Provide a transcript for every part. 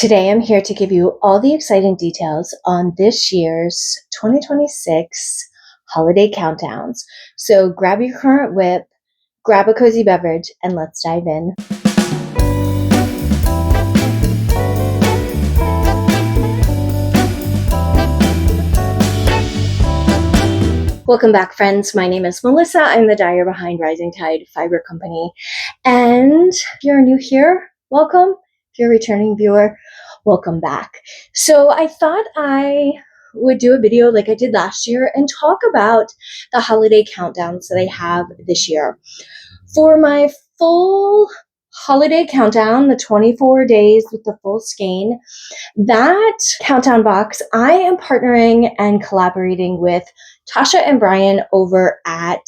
Today I'm here to give you all the exciting details on this year's 2026 holiday countdowns. So grab your current whip, grab a cozy beverage, and let's dive in. Welcome back, friends. My name is Melissa. I'm the dyer behind Rising Tide Fiber Company. And if you're new here, welcome. If you're a returning viewer, welcome back. So I thought I would do a video like I did last year and talk about the holiday countdowns that I have this year. For my full holiday countdown, the 24 days with the full skein, that countdown box, I am partnering and collaborating with Tasha and Brian over at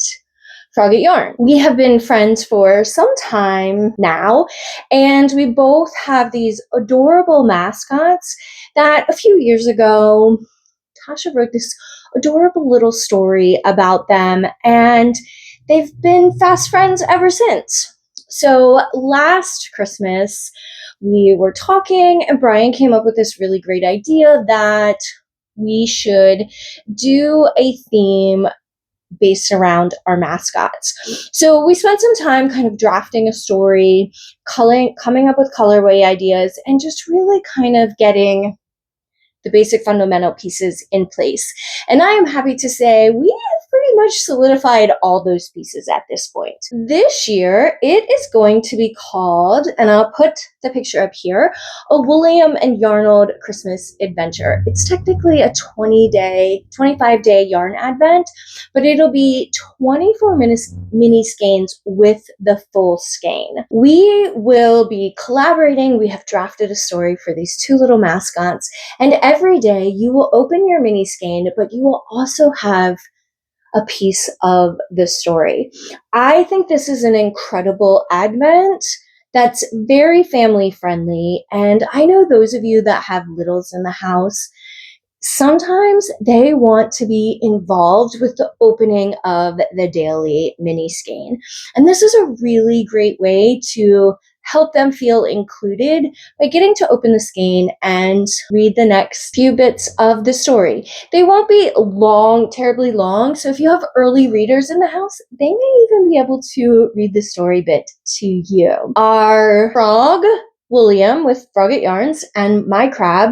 Frogget Yarn. We have been friends for some time now, and we both have these adorable mascots that a few years ago, Tasha wrote this adorable little story about them, and they've been fast friends ever since. So last Christmas, we were talking, and Brian came up with this really great idea that we should do a theme based around our mascots. So we spent some time kind of drafting a story, coming up with colorway ideas, and just really kind of getting the basic fundamental pieces in place. And I am happy to say we have pretty much solidified all those pieces at this point. This year, it is going to be called, and I'll put the picture up here, a Wooliam and Yarnold Christmas Adventure. It's technically a 25-day yarn advent, but it'll be 24 mini skeins with the full skein. We will be collaborating. We have drafted a story for these two little mascots, and every day you will open your mini skein, but you will also have a piece of the story. I think this is an incredible advent that's very family friendly, and I know those of you that have littles in the house, sometimes they want to be involved with the opening of the daily mini skein. And this is a really great way to help them feel included by getting to open the skein and read the next few bits of the story. They won't be terribly long, so if you have early readers in the house, they may even be able to read the story bit to you. Our frog, Wooliam with Frogget Yarns, and my crab,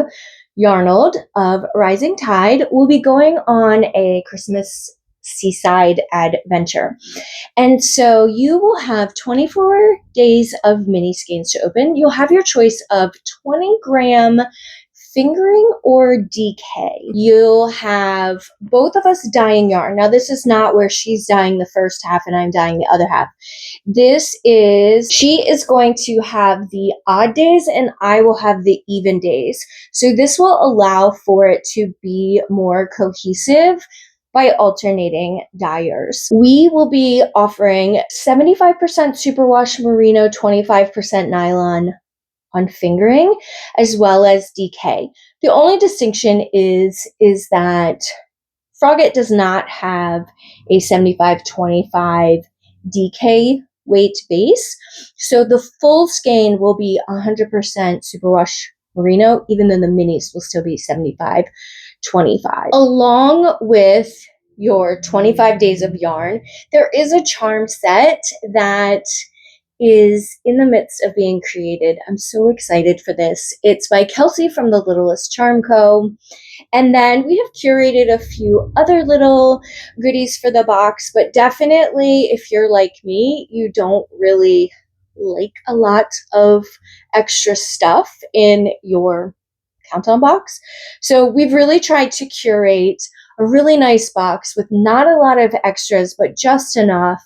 Yarnold of Rising Tide, will be going on a Christmas Seaside adventure. And so you will have 24 days of mini skeins to open. You'll have your choice of 20-gram fingering or DK. You'll have both of us dyeing yarn. Now, this is not where she's dyeing the first half and I'm dyeing the other half. She is going to have the odd days and I will have the even days. So this will allow for it to be more cohesive by alternating dyers. We will be offering 75% superwash merino, 25% nylon on fingering, as well as DK. The only distinction is that Frogget does not have a 75-25 DK weight base, so the full skein will be 100% superwash merino, even though the minis will still be 75-25. Along with your 25 days of yarn, there is a charm set that is in the midst of being created. I'm so excited for this. It's by Kelsey from the Littlest Charm Co. And then we have curated a few other little goodies for the box, but definitely if you're like me, you don't really like a lot of extra stuff in your countdown box. So we've really tried to curate a really nice box with not a lot of extras, but just enough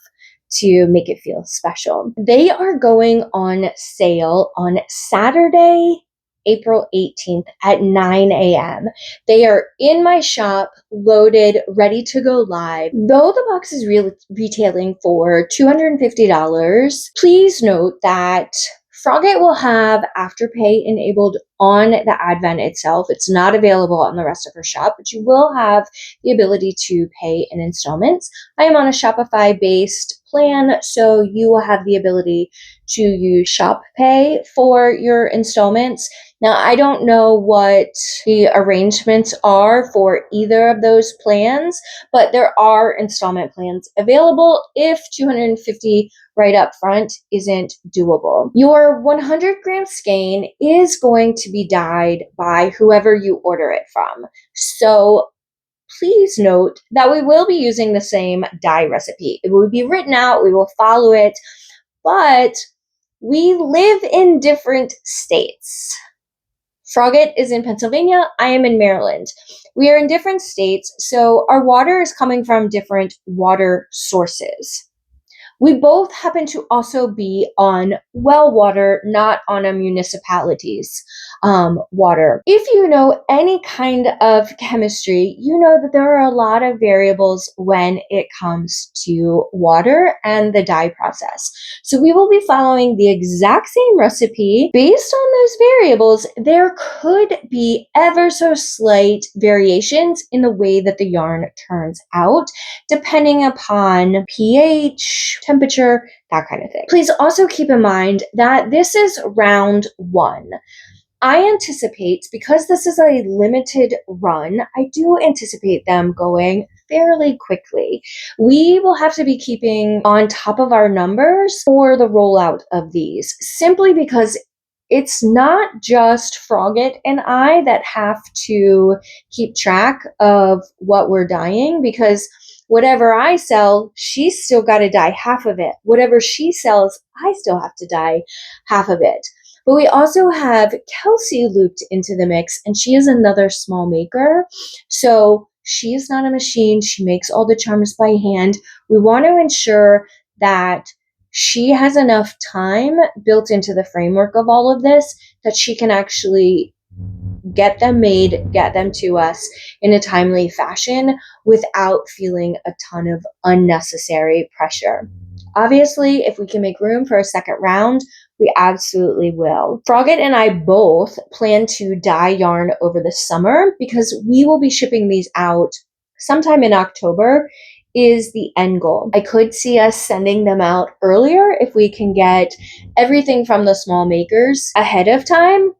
to make it feel special. They are going on sale on Saturday, April 18th at 9 a.m. They are in my shop, loaded, ready to go live. Though the box is retailing for $250, please note that Frogget will have Afterpay enabled on the Advent itself. It's not available on the rest of her shop, but you will have the ability to pay in installments. I am on a Shopify-based plan, so you will have the ability to use Shop Pay for your installments. Now, I don't know what the arrangements are for either of those plans, but there are installment plans available if $250 right up front isn't doable. Your 100-gram skein is going to be dyed by whoever you order it from. So please note that we will be using the same dye recipe. It will be written out, we will follow it, but we live in different states. Frogget is in Pennsylvania, I am in Maryland. We are in different states, so our water is coming from different water sources. We both happen to also be on well water, not on a municipality's water. If you know any kind of chemistry, you know that there are a lot of variables when it comes to water and the dye process. So we will be following the exact same recipe. Based on those variables, there could be ever so slight variations in the way that the yarn turns out, depending upon pH, temperature, that kind of thing. Please also keep in mind that this is round 1. I anticipate, because this is a limited run, I do anticipate them going fairly quickly. We will have to be keeping on top of our numbers for the rollout of these, simply because it's not just Frogget and I that have to keep track of what we're dyeing, because whatever I sell, she's still got to dye half of it. Whatever she sells, I still have to dye half of it. But we also have Kelsey looped into the mix, and she is another small maker. So she is not a machine. She makes all the charms by hand. We want to ensure that she has enough time built into the framework of all of this that she can actually get them made, get them to us in a timely fashion without feeling a ton of unnecessary pressure. Obviously, if we can make room for a second round, we absolutely will. Frogget and I both plan to dye yarn over the summer because we will be shipping these out sometime in October is the end goal. I could see us sending them out earlier if we can get everything from the small makers ahead of time.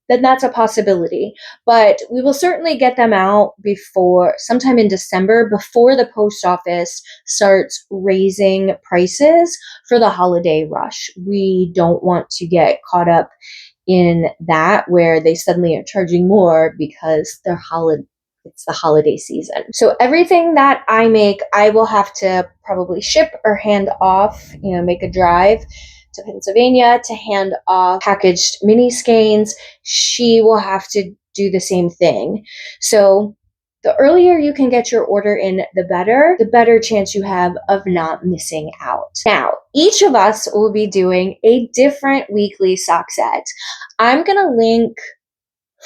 Then that's a possibility. But we will certainly get them out before, sometime in December, before the post office starts raising prices for the holiday rush. We don't want to get caught up in that where they suddenly are charging more because it's the holiday season. So everything that I make, I will have to probably ship or hand off, make a drive to Pennsylvania to hand off packaged mini skeins. She will have to do the same thing. So the earlier you can get your order in, the better chance you have of not missing out. Now, each of us will be doing a different weekly sock set. I'm going to link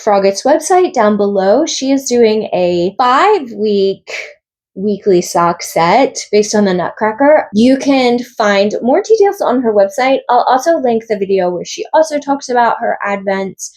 Frogget's website down below. She is doing a 5-week weekly sock set based on the Nutcracker. You can find more details on her website. I'll also link the video where she also talks about her advents.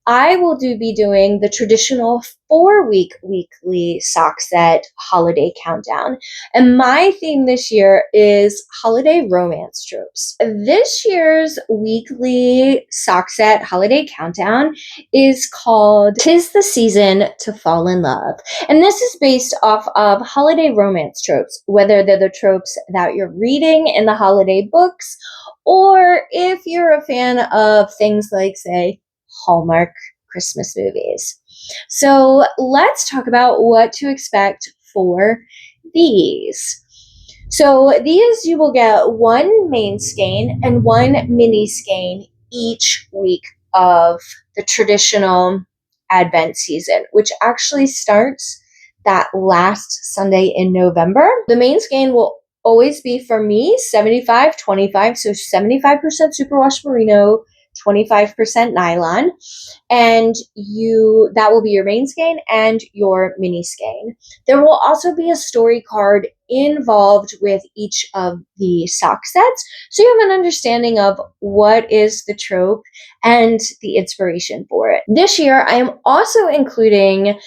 I will be doing the traditional 4-week weekly sock set holiday countdown. And my theme this year is holiday romance tropes. This year's weekly sock set holiday countdown is called "'Tis the Season to Fall in Love." And this is based off of holiday romance tropes, whether they're the tropes that you're reading in the holiday books, or if you're a fan of things like, say, Hallmark Christmas movies. So let's talk about what to expect for these. So these, you will get one main skein and one mini skein each week of the traditional Advent season, which actually starts that last Sunday in November. The main skein will always be, for me, 75-25, so 75% superwash merino, 25% nylon, and that will be your main skein and your mini skein. There will also be a story card involved with each of the sock sets, so you have an understanding of what is the trope and the inspiration for it. This year, I am also including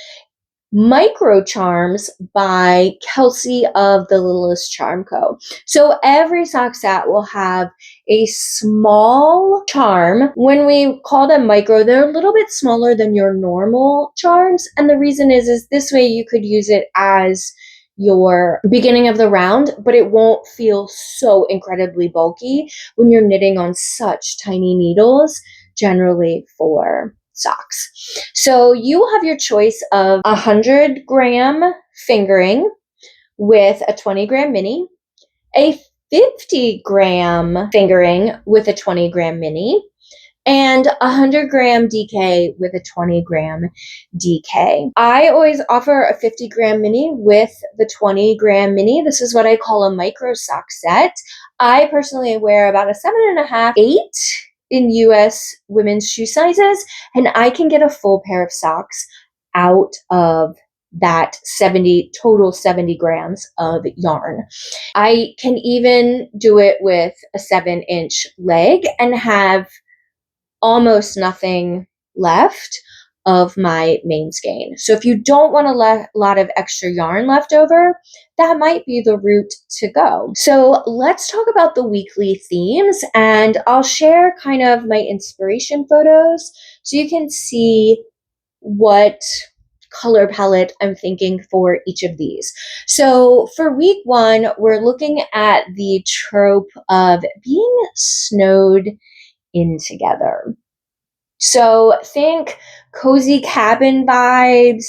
Micro Charms by Kelsey of the Littlest Charm Co. So every sock set will have a small charm. When we call them micro, they're a little bit smaller than your normal charms. And the reason is this way you could use it as your beginning of the round, but it won't feel so incredibly bulky when you're knitting on such tiny needles, generally for socks. So you will have your choice of 100-gram fingering with a 20-gram mini, a 50-gram fingering with a 20-gram mini, and 100-gram DK with a 20-gram DK. I always offer a 50-gram mini with the 20-gram mini. This is what I call a micro sock set. I personally wear about a 7.5, 8 in US women's shoe sizes, and I can get a full pair of socks out of that 70 grams of yarn. I can even do it with a 7-inch leg and have almost nothing left of my main skein. So if you don't want a lot of extra yarn left over, that might be the route to go. So let's talk about the weekly themes, and I'll share kind of my inspiration photos so you can see what color palette I'm thinking for each of these. So for week 1, we're looking at the trope of being snowed in together. So think cozy cabin vibes,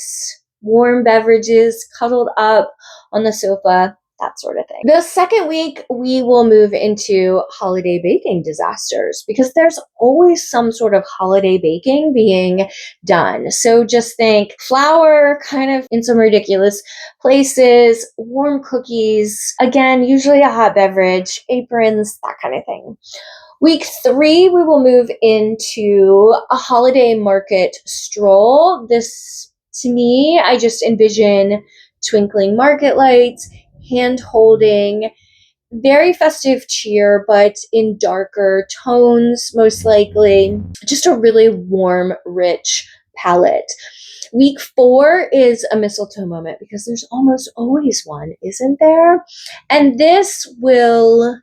warm beverages, cuddled up on the sofa, that sort of thing. The second week, we will move into holiday baking disasters because there's always some sort of holiday baking being done. So just think flour kind of in some ridiculous places, warm cookies, again, usually a hot beverage, aprons, that kind of thing. Week 3, we will move into a holiday market stroll. This, to me, I just envision twinkling market lights, hand holding, very festive cheer, but in darker tones, most likely. Just a really warm, rich palette. Week 4 is a mistletoe moment because there's almost always one, isn't there? And this will,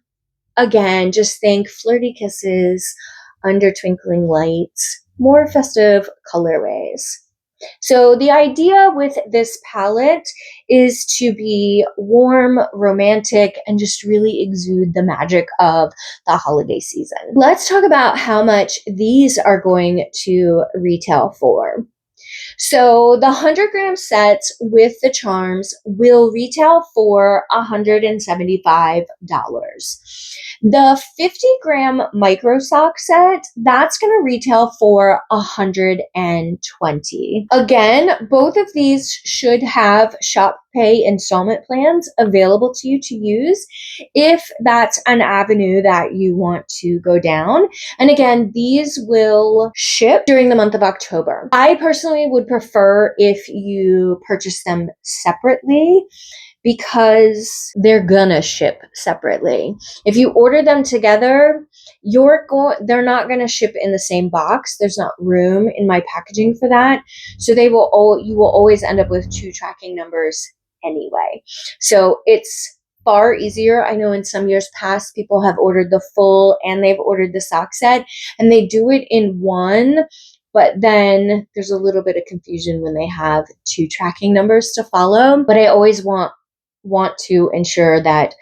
again, just think flirty kisses under twinkling lights, more festive colorways. So the idea with this palette is to be warm, romantic, and just really exude the magic of the holiday season. Let's talk about how much these are going to retail for. So the 100-gram sets with the charms will retail for $175. The 50-gram micro sock set, that's going to retail for $120. Again, both of these should have shop pay installment plans available to you to use if that's an avenue that you want to go down. And again, these will ship during the month of October. I personally would prefer if you purchase them separately because they're gonna ship separately. If you order them together, they're not gonna ship in the same box. There's not room in my packaging for that. So you will always end up with 2 tracking numbers anyway. So it's far easier. I know in some years past, people have ordered the full and they've ordered the sock set, and they do it in one, but then there's a little bit of confusion when they have 2 tracking numbers to follow. But I always want to ensure that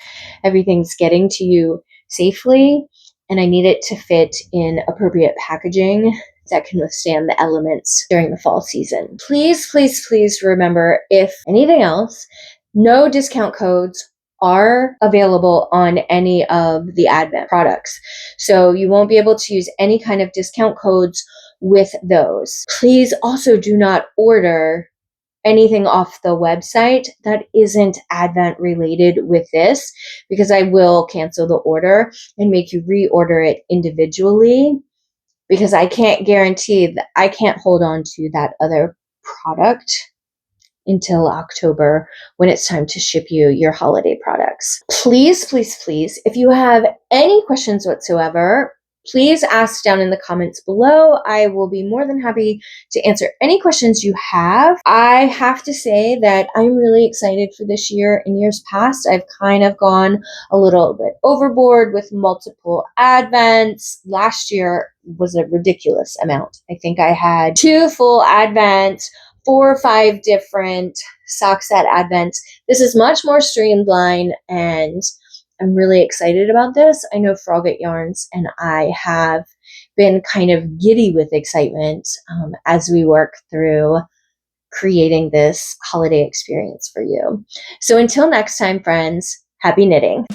everything's getting to you safely, and I need it to fit in appropriate packaging that can withstand the elements during the fall season. Please, please, please remember, if anything else, no discount codes are available on any of the Advent products. So you won't be able to use any kind of discount codes with those. Please also do not order anything off the website that isn't Advent related with this, because I will cancel the order and make you reorder it individually because I can't guarantee that I can't hold on to that other product until October when it's time to ship you your holiday products. Please, please, please, if you have any questions whatsoever, please ask down in the comments below. I will be more than happy to answer any questions you have. I have to say that I'm really excited for this year. In years past, I've kind of gone a little bit overboard with multiple advents. Last year was a ridiculous amount. I think I had 2 full advents, 4 or 5 different sock set advents. This is much more streamlined, and I'm really excited about this. I know Frogget Yarns and I have been kind of giddy with excitement as we work through creating this holiday experience for you. So until next time, friends, happy knitting.